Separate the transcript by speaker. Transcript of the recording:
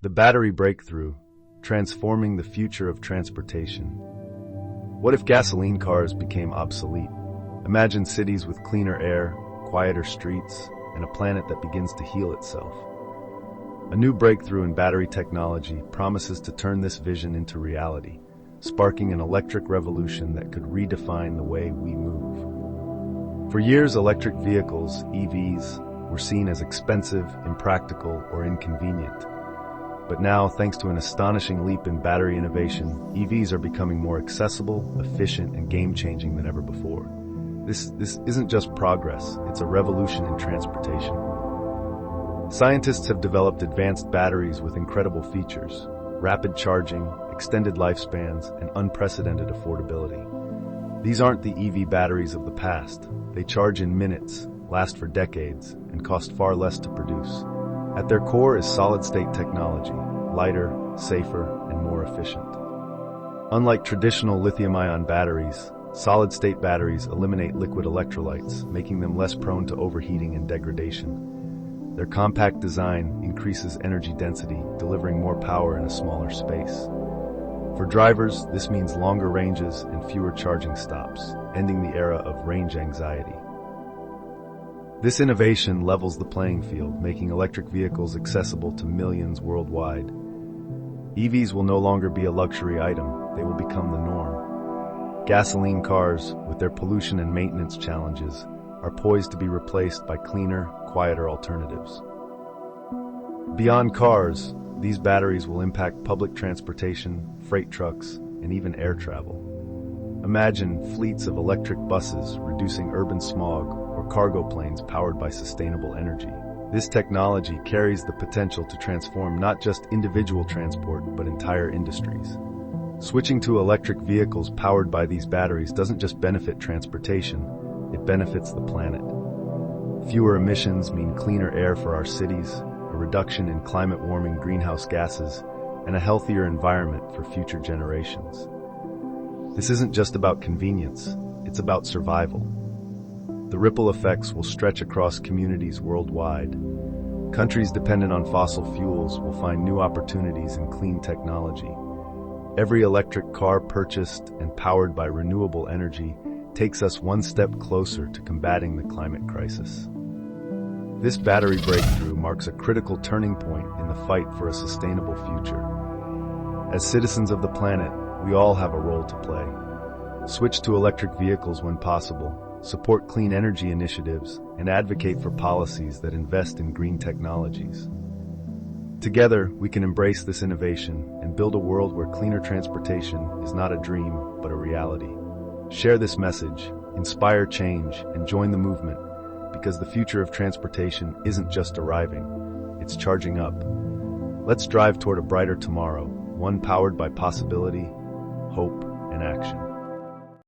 Speaker 1: The battery breakthrough, transforming the future of transportation. What if gasoline cars became obsolete? Imagine cities with cleaner air, quieter streets, and a planet that begins to heal itself. A new breakthrough in battery technology promises to turn this vision into reality, sparking an electric revolution that could redefine the way we move. For years, electric vehicles, EVs, were seen as expensive, impractical, or inconvenient. But now, thanks to an astonishing leap in battery innovation, EVs are becoming more accessible, efficient, and game-changing than ever before. This isn't just progress, it's a revolution in transportation. Scientists have developed advanced batteries with incredible features: rapid charging, extended lifespans, and unprecedented affordability. These aren't the EV batteries of the past. They charge in minutes, last for decades, and cost far less to produce. At their core is solid-state technology, lighter, safer, and more efficient. Unlike traditional lithium-ion batteries, solid-state batteries eliminate liquid electrolytes, making them less prone to overheating and degradation. Their compact design increases energy density, delivering more power in a smaller space. For drivers, this means longer ranges and fewer charging stops, ending the era of range anxiety. This innovation levels the playing field, making electric vehicles accessible to millions worldwide. EVs will no longer be a luxury item, they will become the norm. Gasoline cars, with their pollution and maintenance challenges, are poised to be replaced by cleaner, quieter alternatives. Beyond cars, these batteries will impact public transportation, freight trucks, and even air travel. Imagine fleets of electric buses reducing urban smog, or cargo planes powered by sustainable energy. This technology carries the potential to transform not just individual transport, but entire industries. Switching to electric vehicles powered by these batteries doesn't just benefit transportation, it benefits the planet. Fewer emissions mean cleaner air for our cities, a reduction in climate-warming greenhouse gases, and a healthier environment for future generations. This isn't just about convenience, it's about survival. The ripple effects will stretch across communities worldwide. Countries dependent on fossil fuels will find new opportunities in clean technology. Every electric car purchased and powered by renewable energy takes us one step closer to combating the climate crisis. This battery breakthrough marks a critical turning point in the fight for a sustainable future. As citizens of the planet, we all have a role to play. Switch to electric vehicles when possible, support clean energy initiatives, and advocate for policies that invest in green technologies. Together, we can embrace this innovation and build a world where cleaner transportation is not a dream, but a reality. Share this message, inspire change, and join the movement, because the future of transportation isn't just arriving, it's charging up. Let's drive toward a brighter tomorrow, one powered by possibility, hope, and action.